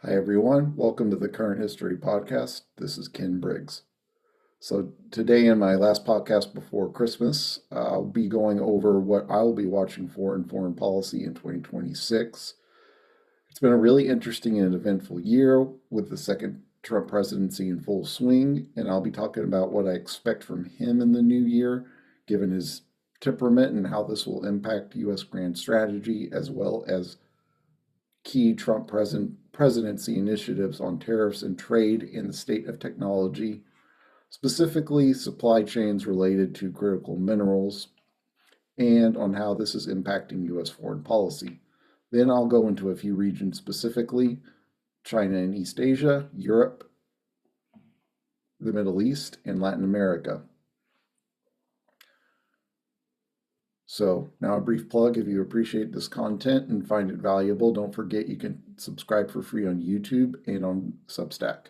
Hi, everyone. Welcome to the Current History Podcast. This is Ken Briggs. So, today, in my last podcast before Christmas, I'll be going over what I'll be watching for in foreign policy in 2026. It's been a really interesting and eventful year with the second Trump presidency in full swing, and I'll be talking about what I expect from him in the new year, given his temperament and how this will impact U.S. grand strategy, as well as key Trump presidency initiatives on tariffs and trade in the state of technology, specifically supply chains related to critical minerals, and on how this is impacting U.S. foreign policy. Then I'll go into a few regions specifically: China and East Asia, Europe, the Middle East, and Latin America. So, now a brief plug: if you appreciate this content and find it valuable, don't forget you can subscribe for free on YouTube and on Substack.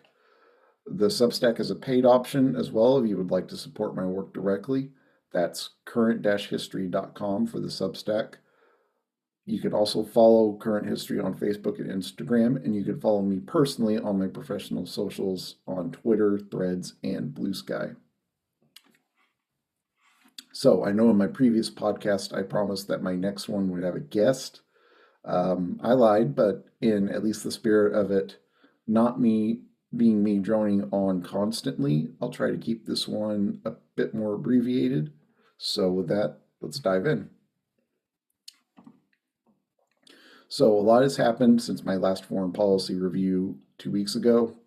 The Substack is a paid option as well if you would like to support my work directly. That's current-history.com for the Substack. You can also follow Current History on Facebook and Instagram, and you can follow me personally on my professional socials on Twitter, Threads, and Blue Sky. So I know in my previous podcast I promised that my next one would have a guest. I lied, but in at least the spirit of it, not me being me droning on constantly, I'll try to keep this one a bit more abbreviated. So with that, let's dive in. So a lot has happened since my last foreign policy review 2 weeks ago.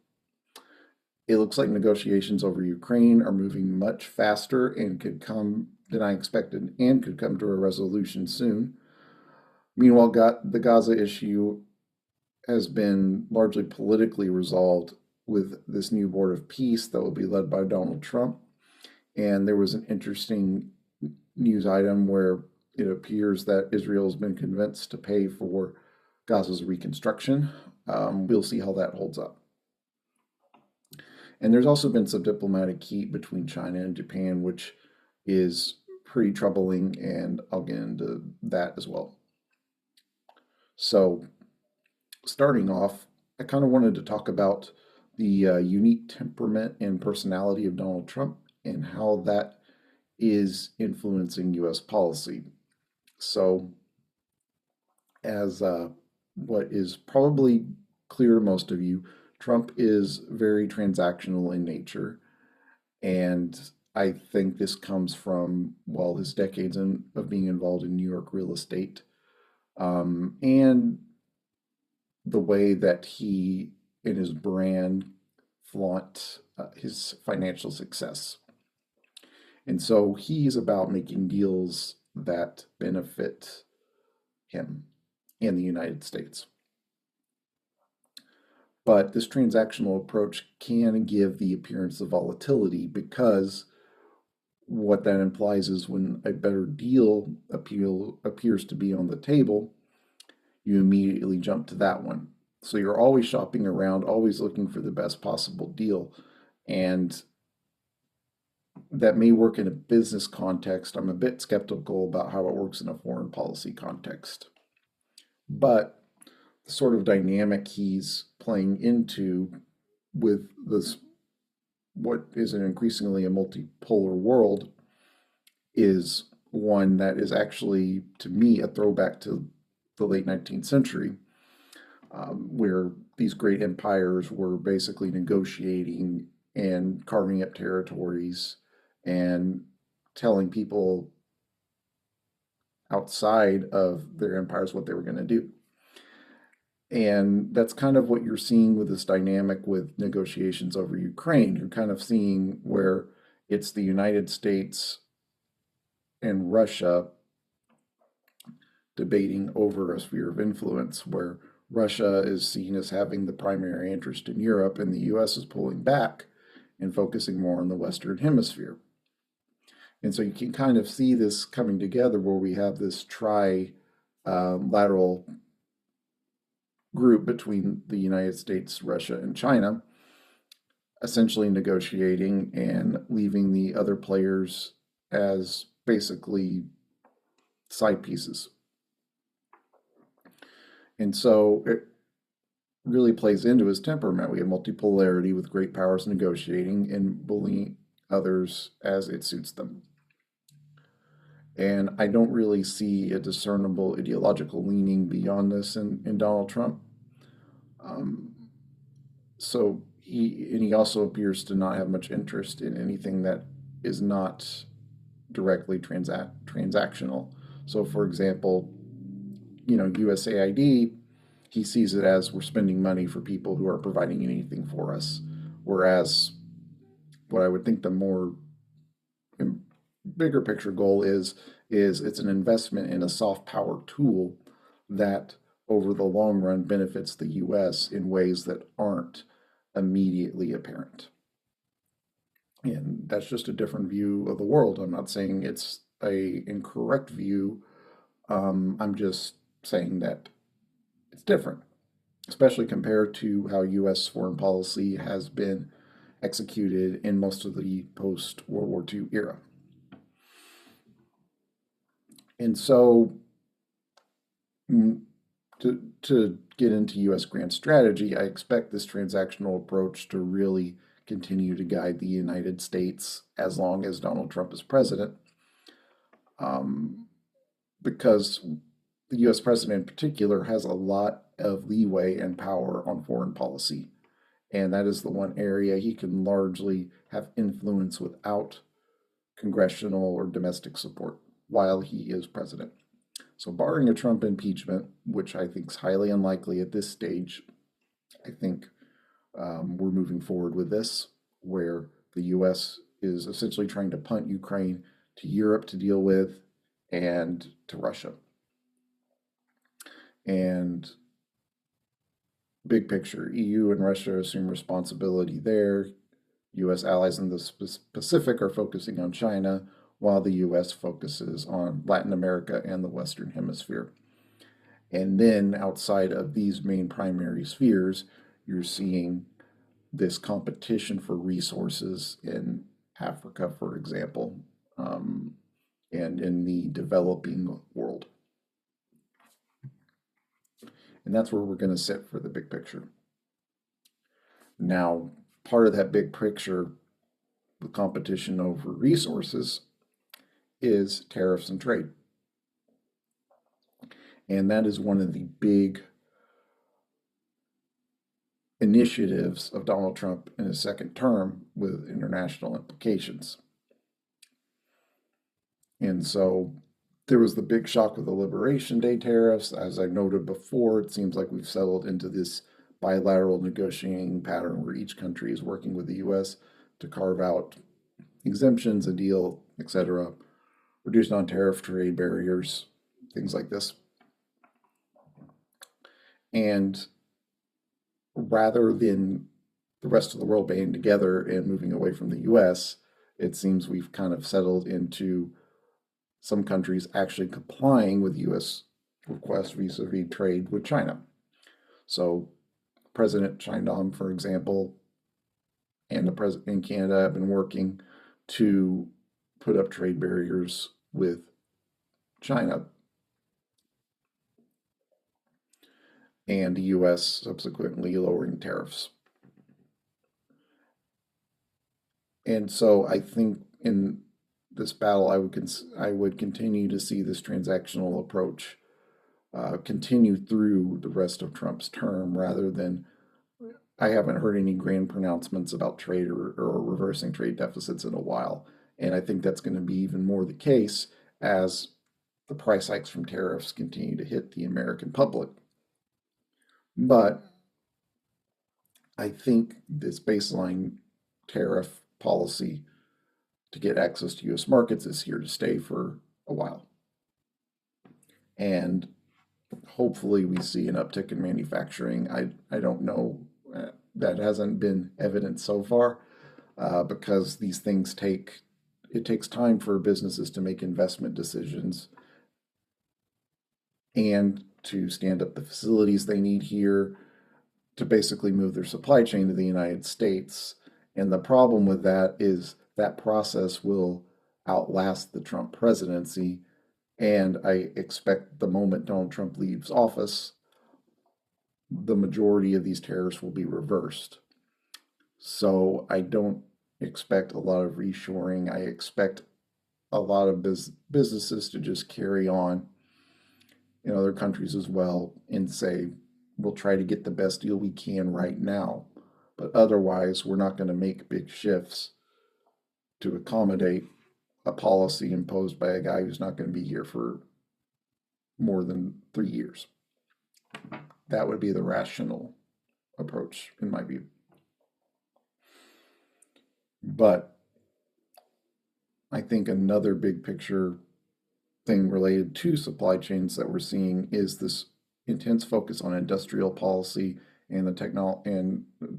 It looks like negotiations over Ukraine are moving much faster and could come than I expected and could come to a resolution soon. Meanwhile, the Gaza issue has been largely politically resolved with this new board of peace that will be led by Donald Trump. And there was an interesting news item where it appears that Israel has been convinced to pay for Gaza's reconstruction. We'll see how that holds up. And there's also been some diplomatic heat between China and Japan, which is pretty troubling, and I'll get into that as well. So, starting off, I kind of wanted to talk about the unique temperament and personality of Donald Trump and how that is influencing U.S. policy. So, as what is probably clear to most of you, Trump is very transactional in nature. And I think this comes from, well, his decades of being involved in New York real estate, and the way that he and his brand flaunt his financial success. And so he's about making deals that benefit him and the United States. But this transactional approach can give the appearance of volatility because what that implies is when a better deal appears to be on the table, you immediately jump to that one. So you're always shopping around, always looking for the best possible deal. And that may work in a business context. I'm a bit skeptical about how it works in a foreign policy context. But the sort of dynamic he's playing into with this, what is an increasingly a multipolar world, is one that is actually, to me, a throwback to the late 19th century, where these great empires were basically negotiating and carving up territories and telling people outside of their empires what they were going to do. And that's kind of what you're seeing with this dynamic with negotiations over Ukraine. You're kind of seeing where it's the United States and Russia debating over a sphere of influence, where Russia is seen as having the primary interest in Europe and the US is pulling back and focusing more on the Western Hemisphere. And so you can kind of see this coming together where we have this tri-lateral group between the United States, Russia, and China, essentially negotiating and leaving the other players as basically side pieces. And so really plays into his temperament. We have multipolarity with great powers negotiating and bullying others as it suits them. And I don't really see a discernible ideological leaning beyond this in Donald Trump. Um, he also appears to not have much interest in anything that is not directly transactional. So, for example, USAID, he sees it as we're spending money for people who are providing anything for us. Whereas what I would think the more bigger picture goal is it's an investment in a soft power tool that over the long run benefits the US in ways that aren't immediately apparent. And that's just a different view of the world. I'm not saying it's a incorrect view. I'm just saying that it's different, especially compared to how US foreign policy has been executed in most of the post World War II era. And so, mm, to get into US grant strategy, I expect this transactional approach to really continue to guide the United States as long as Donald Trump is president, um, because the US president in particular has a lot of leeway and power on foreign policy. And that is the one area he can largely have influence without congressional or domestic support while he is president. So, barring a Trump impeachment, which I think is highly unlikely at this stage, I think we're moving forward with this, where the U.S. is essentially trying to punt Ukraine to Europe to deal with and to Russia. And big picture, EU and Russia assume responsibility there. U.S. allies in the Pacific are focusing on China, while the U.S. focuses on Latin America and the Western Hemisphere. And then outside of these main primary spheres, you're seeing this competition for resources in Africa, for example, um, and in the developing world. And that's where we're going to sit for the big picture. Now, part of that big picture, the competition over resources, is tariffs and trade. And that is one of the big initiatives of Donald Trump in his second term with international implications. And so there was the big shock with the Liberation Day tariffs. As I noted before, it seems like we've settled into this bilateral negotiating pattern where each country is working with the US to carve out exemptions, a deal, etc., reduce non tariff trade barriers, things like this. And rather than the rest of the world banding together and moving away from the US, it seems we've kind of settled into some countries actually complying with US requests vis-a-vis trade with China. So President China, for example, and the president in Canada have been working to put up trade barriers with China, and the US subsequently lowering tariffs. And so I think in this battle, I would continue to see this transactional approach continue through the rest of Trump's term, rather than I haven't heard any grand pronouncements about trade or reversing trade deficits in a while. And I think that's going to be even more the case as the price hikes from tariffs continue to hit the American public. But I think this baseline tariff policy to get access to US markets is here to stay for a while. And hopefully we see an uptick in manufacturing. I don't know. That hasn't been evident so far because these things it takes time for businesses to make investment decisions and to stand up the facilities they need here to basically move their supply chain to the United States. And the problem with that is that process will outlast the Trump presidency. And I expect the moment Donald Trump leaves office, the majority of these tariffs will be reversed. So I don't expect a lot of reshoring. I expect a lot of businesses to just carry on in other countries as well and say, we'll try to get the best deal we can right now. But otherwise, we're not going to make big shifts to accommodate a policy imposed by a guy who's not going to be here for more than 3 years. That would be the rational approach, in my view. But I think another big picture thing related to supply chains that we're seeing is this intense focus on industrial policy and the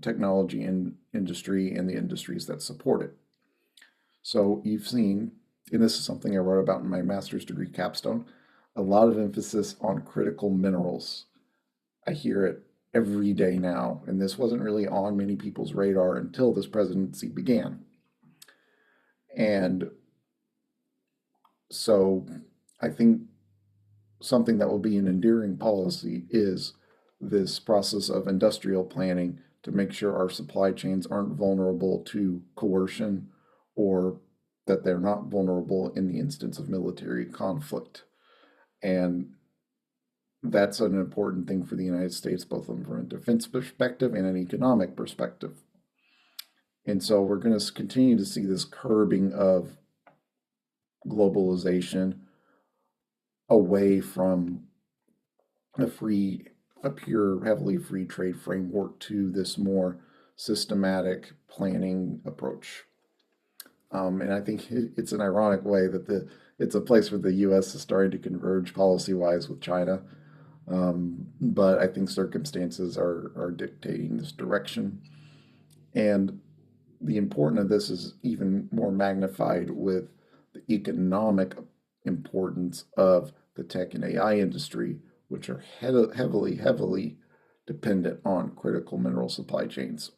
technology and industry and the industries that support it. So you've seen, and this is something I wrote about in my master's degree capstone, a lot of emphasis on critical minerals. I hear it every day now, and this wasn't really on many people's radar until this presidency began. And so I think something that will be an enduring policy is this process of industrial planning to make sure our supply chains aren't vulnerable to coercion or that they're not vulnerable in the instance of military conflict. And that's an important thing for the United States, both from a defense perspective and an economic perspective. And so we're going to continue to see this curbing of globalization away from a pure, heavily free trade framework to this more systematic planning approach. And I think it's an ironic way that it's a place where the U.S. is starting to converge policy-wise with China. But I think circumstances are dictating this direction. And the importance of this is even more magnified with the economic importance of the tech and AI industry, which are heavily dependent on critical mineral supply chains.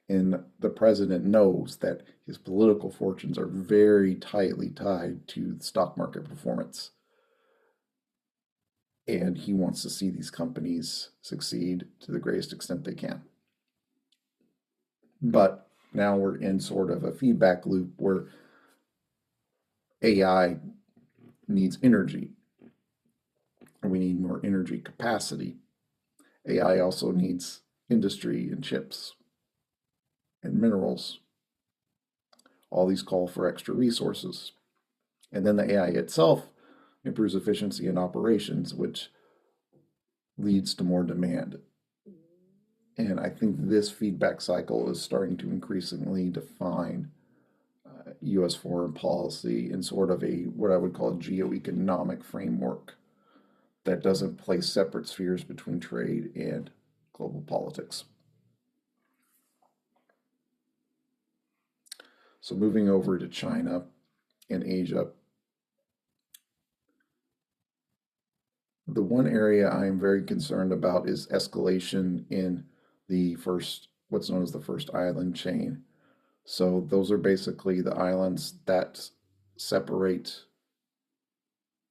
And the president knows that his political fortunes are very tightly tied to stock market performance. And he wants to see these companies succeed to the greatest extent they can. But now we're in sort of a feedback loop where AI needs energy, and we need more energy capacity. AI also needs industry and chips and minerals. All these call for extra resources. And then the AI itself improves efficiency in operations, which leads to more demand. And I think this feedback cycle is starting to increasingly define U.S. foreign policy in sort of a what I would call a geoeconomic framework that doesn't place separate spheres between trade and global politics. So moving over to China and Asia, the one area I'm very concerned about is escalation in what's known as the first island chain. So those are basically the islands that separate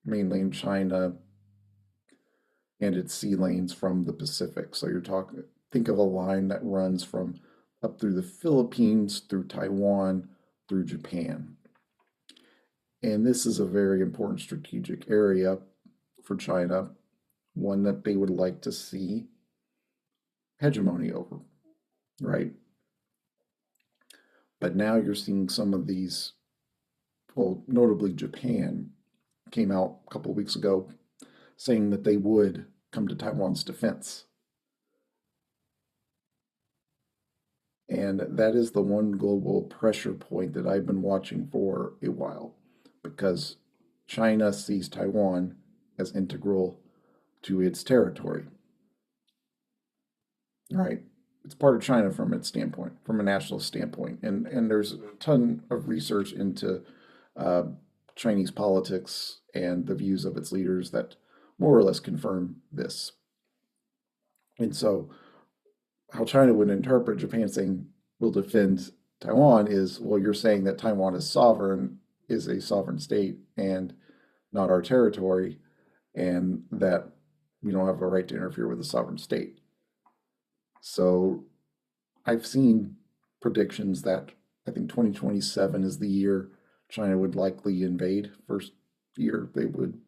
mainland China and its sea lanes from the Pacific. So think of a line that runs from up through the Philippines, through Taiwan, through Japan. And this is a very important strategic area for China, one that they would like to see hegemony over, right? But now you're seeing some of these, well, notably Japan came out a couple of weeks ago saying that they would come to Taiwan's defense. And that is the one global pressure point that I've been watching for a while because China sees Taiwan as integral to its territory. Right? It's part of China from its standpoint, from a national standpoint. And there's a ton of research into uh, Chinese politics and the views of its leaders that more or less confirm this. And so, how China would interpret Japan saying we'll defend Taiwan is, well, you're saying that Taiwan is a sovereign state and not our territory, and that we don't have a right to interfere with a sovereign state. So I've seen predictions that I think 2027 is the year China would likely invade. First year they would.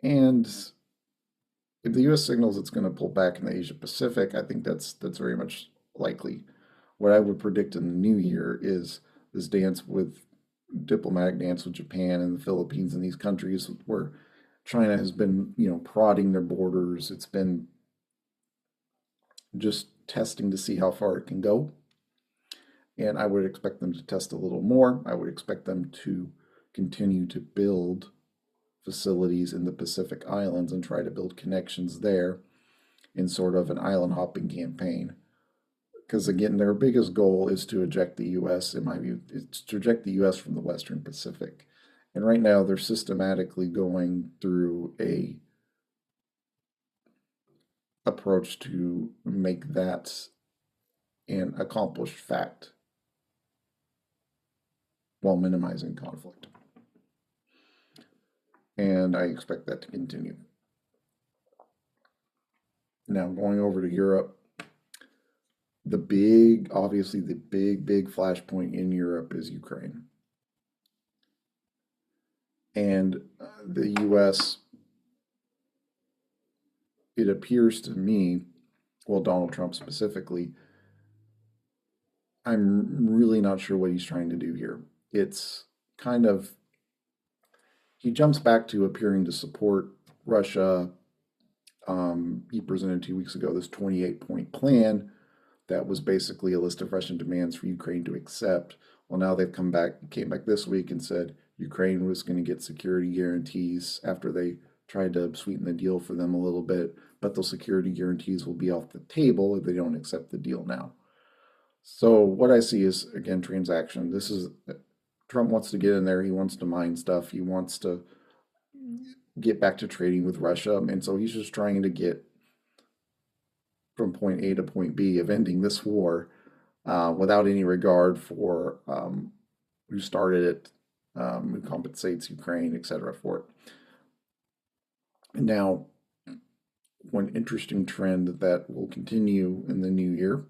And if the US signals it's going to pull back in the Asia Pacific, I think that's very much likely. What I would predict in the new year is this dance with diplomatic dance with Japan and the Philippines and these countries where China has been, prodding their borders. It's been just testing to see how far it can go. And I would expect them to test a little more. I would expect them to continue to build facilities in the Pacific Islands and try to build connections there in sort of an island hopping campaign. Because again, their biggest goal is to eject the US, in my view, it's to eject the US from the Western Pacific. And right now they're systematically going through a approach to make that an accomplished fact while minimizing conflict. And I expect that to continue. Now, going over to Europe, obviously, the big flashpoint in Europe is Ukraine. And the US, it appears to me, well, Donald Trump specifically, I'm really not sure what he's trying to do here. It's kind of, he jumps back to appearing to support Russia. He presented 2 weeks ago this 28-point plan that was basically a list of Russian demands for Ukraine to accept. Well, now they've came back this week and said Ukraine was going to get security guarantees after they tried to sweeten the deal for them a little bit, but those security guarantees will be off the table if they don't accept the deal now. So what I see is, again, transaction. This is Trump wants to get in there. He wants to mine stuff. He wants to get back to trading with Russia. And so he's just trying to get from point A to point B of ending this war without any regard for who started it, who compensates Ukraine, etc. for it. And now, one interesting trend that will continue in the new year,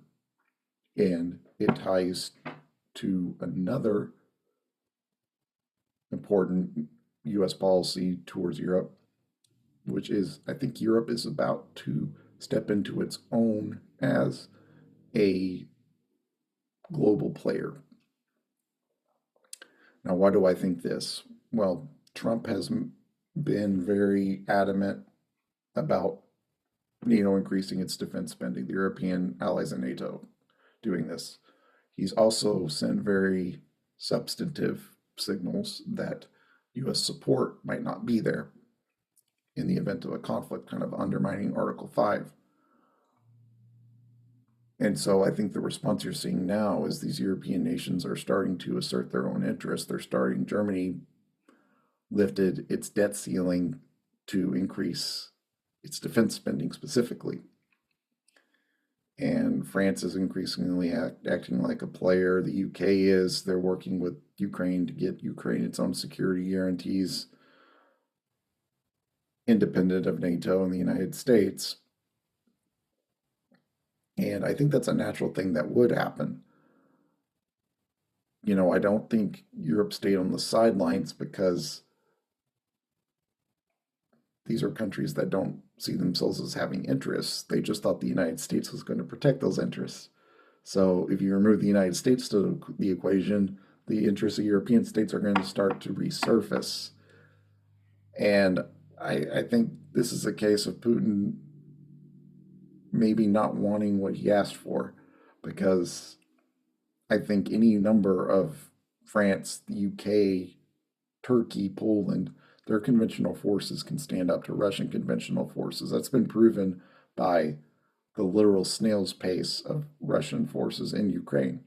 and it ties to another important U.S. policy towards Europe, which is I think Europe is about to step into its own as a global player. Now, why do I think this? Well, Trump has been very adamant about NATO increasing its defense spending, the European allies in NATO doing this. He's also sent very substantive signals that U.S. support might not be there in the event of a conflict, kind of undermining Article 5. And so I think the response you're seeing now is these European nations are starting to assert their own interests. Germany lifted its debt ceiling to increase its defense spending specifically. And France is increasingly acting like a player. The UK is. They're working with Ukraine to get Ukraine its own security guarantees, independent of NATO and the United States. And I think that's a natural thing that would happen. I don't think Europe stayed on the sidelines because these are countries that don't see themselves as having interests. They just thought the United States was going to protect those interests. So if you remove the United States to the equation, the interests of European states are going to start to resurface. And I think this is a case of Putin maybe not wanting what he asked for, because I think any number of France, the UK, Turkey, Poland, their conventional forces can stand up to Russian conventional forces. That's been proven by the literal snail's pace of Russian forces in Ukraine.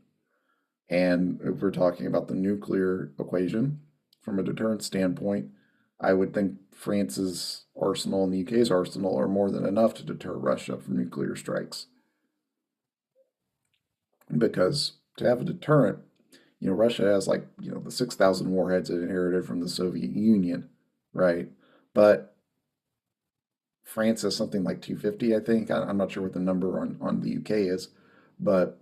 And if we're talking about the nuclear equation from a deterrence standpoint, I would think France's arsenal and the UK's arsenal are more than enough to deter Russia from nuclear strikes. Because to have a deterrent, Russia has the 6,000 warheads it inherited from the Soviet Union, right? But France has something like 250, I think. I'm not sure what the number on the UK is, but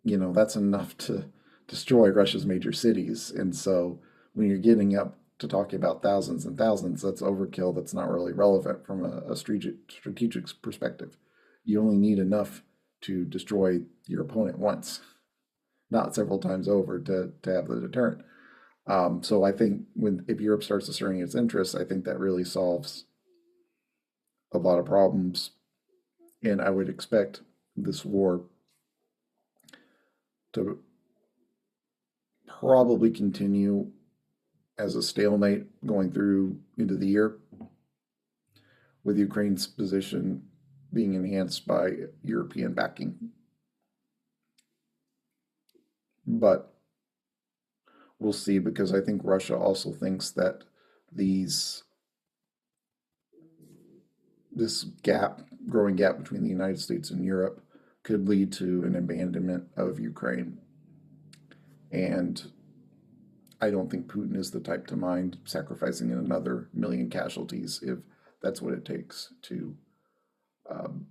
that's enough to destroy Russia's major cities. And so when you're getting up to talking about thousands and thousands, that's overkill. That's not really relevant from a strategic perspective. You only need enough to destroy your opponent once, not several times over to have the deterrent. So I think if Europe starts asserting its interests, I think that really solves a lot of problems. And I would expect this war to probably continue as a stalemate going through into the year, with Ukraine's position being enhanced by European backing. But we'll see, because I think Russia also thinks that these this growing gap between the United States and Europe could lead to an abandonment of Ukraine. And I don't think Putin is the type to mind sacrificing another million casualties if that's what it takes to um,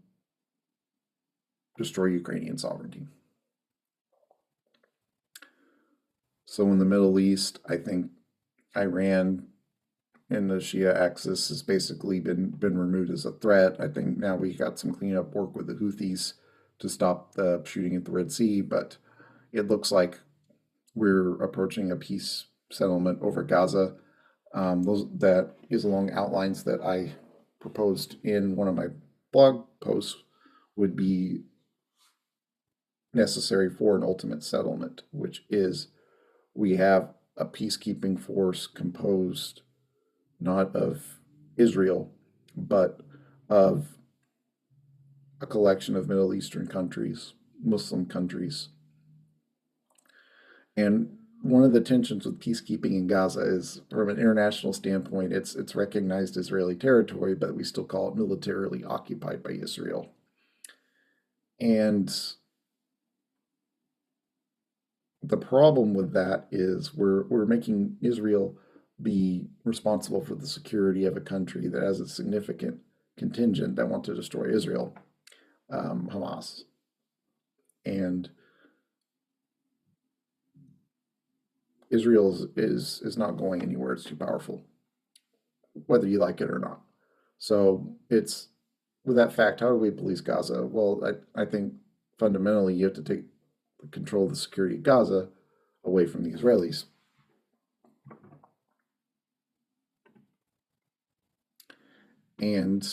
destroy Ukrainian sovereignty. So in the Middle East, I think Iran and the Shia axis has basically been removed as a threat. I think now we got some cleanup work with the Houthis to stop the shooting at the Red Sea, but it looks like we're approaching a peace settlement over Gaza. That is along outlines that I proposed in one of my blog posts would be necessary for an ultimate settlement, which is we have a peacekeeping force composed not of Israel, but of a collection of Middle Eastern countries, Muslim countries. And one of the tensions with peacekeeping in Gaza is, from an international standpoint, it's recognized Israeli territory, but we still call it militarily occupied by Israel. And the problem with that is we're making Israel be responsible for the security of a country that has a significant contingent that want to destroy Israel, Hamas. And Israel is not going anywhere. It's too powerful, whether you like it or not. So it's with that fact, how do we police Gaza? Well, I think fundamentally you have to take control of the security of Gaza away from the Israelis. And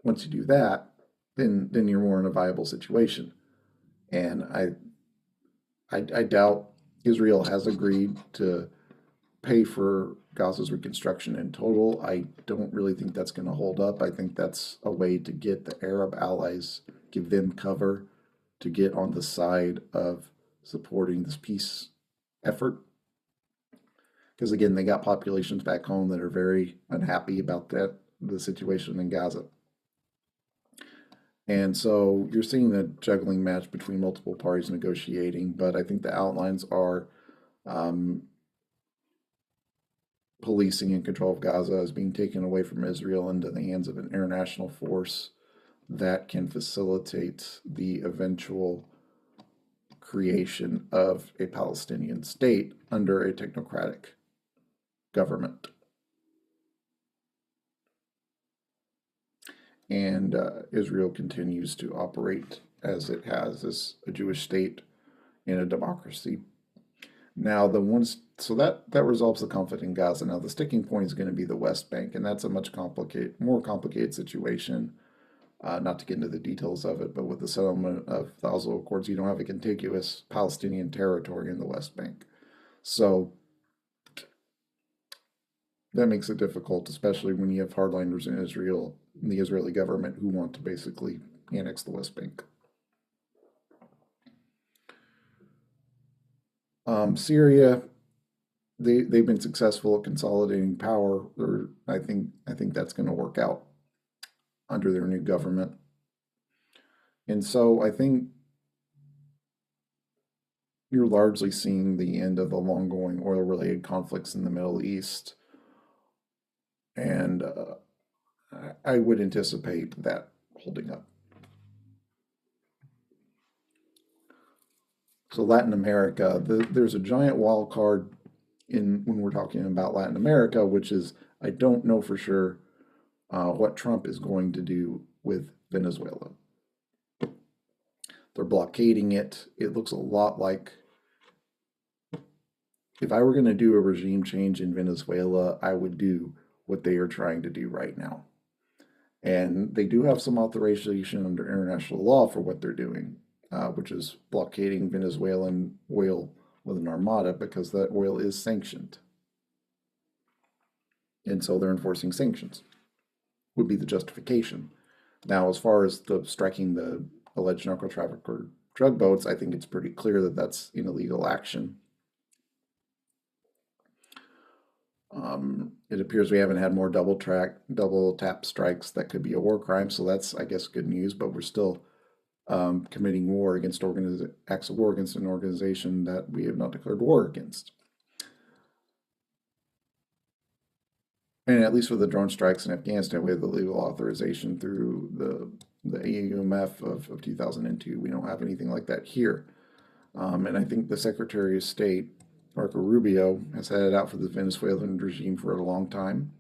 once you do that, then you're more in a viable situation. And I doubt Israel has agreed to pay for Gaza's reconstruction in total. I don't really think that's going to hold up. I think that's a way to get the Arab allies, give them cover to get on the side of supporting this peace effort. Because again, they got populations back home that are very unhappy about the situation in Gaza. And so you're seeing the juggling match between multiple parties negotiating, but I think the outlines are um, policing and control of Gaza is being taken away from Israel into the hands of an international force that can facilitate the eventual creation of a Palestinian state under a technocratic government. And Israel continues to operate as it has, as a Jewish state in a democracy. Now, that resolves the conflict in Gaza. Now, the sticking point is going to be the West Bank, and that's a more complicated situation. Not to get into the details of it, but with the settlement of the Oslo Accords, you don't have a contiguous Palestinian territory in the West Bank. So that makes it difficult, especially when you have hardliners in Israel, in the Israeli government, who want to basically annex the West Bank. Syria, they've been successful at consolidating power. I think that's going to work out under their new government. And so I think you're largely seeing the end of the long-going oil-related conflicts in the Middle East. And I would anticipate that holding up. So Latin America, there's a giant wild card in when we're talking about Latin America, which is I don't know for sure what Trump is going to do with Venezuela. They're blockading it. It looks a lot like if I were going to do a regime change in Venezuela, I would do what they are trying to do right now. And they do have some authorization under international law for what they're doing, which is blockading Venezuelan oil with an armada because that oil is sanctioned. And so they're enforcing sanctions, would be the justification. Now, as far as the striking the alleged narco trafficker drug boats, I think it's pretty clear that that's an illegal action. It appears we haven't had more double tap strikes. That could be a war crime, so that's, I guess, good news. But we're still committing war against acts of war against an organization that we have not declared war against. And at least for the drone strikes in Afghanistan, we have the legal authorization through the AUMF of 2002. We don't have anything like that here. And I think the Secretary of State, Marco Rubio, has had it out for the Venezuelan regime for a long time.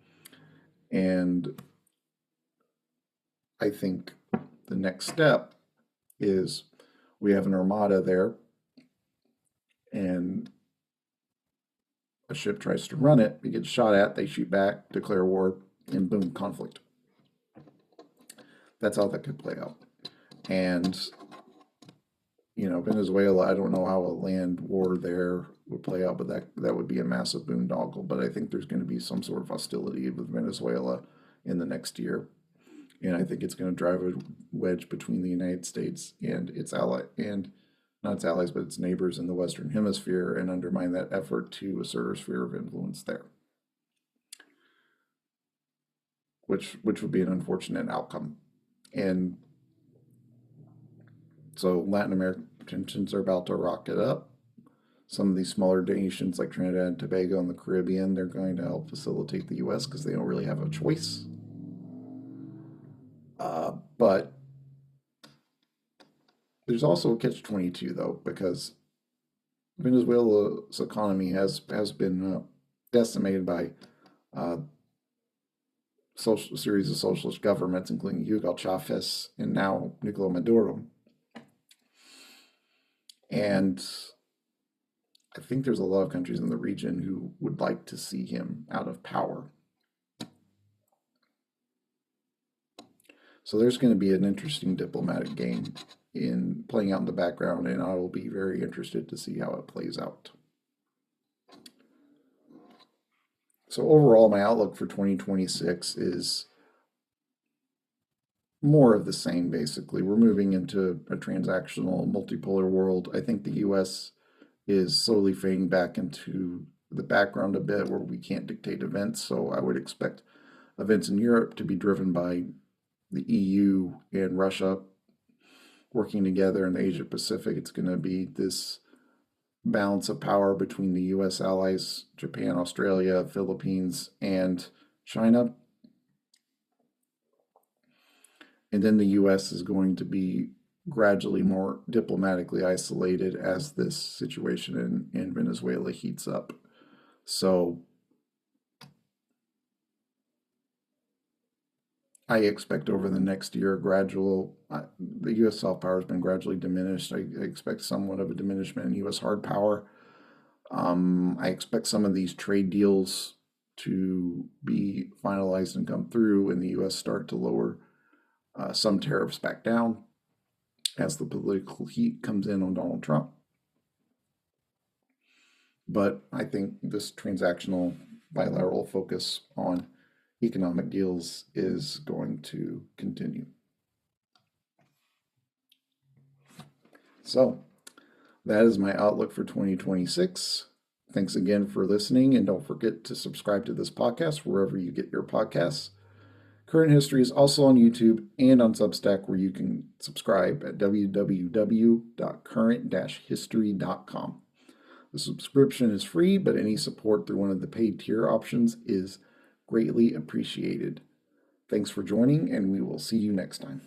And I think the next step is we have an armada there, and a ship tries to run it, it gets shot at, they shoot back, declare war, and boom, conflict. That's how that could play out. And, Venezuela, I don't know how a land war there would play out, but that would be a massive boondoggle. But I think there's going to be some sort of hostility with Venezuela in the next year. And I think it's going to drive a wedge between the United States and its ally, and not its allies, but its neighbors in the Western Hemisphere, and undermine that effort to assert our sphere of influence there, which would be an unfortunate outcome. And so Latin American tensions are about to rocket up. Some of these smaller nations like Trinidad and Tobago and the Caribbean, they're going to help facilitate the U.S. because they don't really have a choice. But there's also a catch-22 though, because Venezuela's economy has been decimated by series of socialist governments, including Hugo Chavez and now Nicolas Maduro. And I think there's a lot of countries in the region who would like to see him out of power. So there's going to be an interesting diplomatic game in playing out in the background, and I will be very interested to see how it plays out. So overall, my outlook for 2026 is more of the same, basically. We're moving into a transactional, multipolar world. I think the U.S. is slowly fading back into the background a bit where we can't dictate events. So I would expect events in Europe to be driven by the EU and Russia working together. In the Asia Pacific, it's going to be this balance of power between the U.S. allies, Japan, Australia, Philippines, and China. And then the U.S. is going to be gradually more diplomatically isolated as this situation in Venezuela heats up. So I expect over the next year, the U.S. soft power has been gradually diminished. I expect somewhat of a diminishment in U.S. hard power. I expect some of these trade deals to be finalized and come through, and the U.S. start to lower some tariffs back down as the political heat comes in on Donald Trump. But I think this transactional bilateral focus on economic deals is going to continue. So that is my outlook for 2026. Thanks again for listening, and don't forget to subscribe to this podcast wherever you get your podcasts. Current History is also on YouTube and on Substack, where you can subscribe at www.current-history.com. The subscription is free, but any support through one of the paid tier options is greatly appreciated. Thanks for joining, and we will see you next time.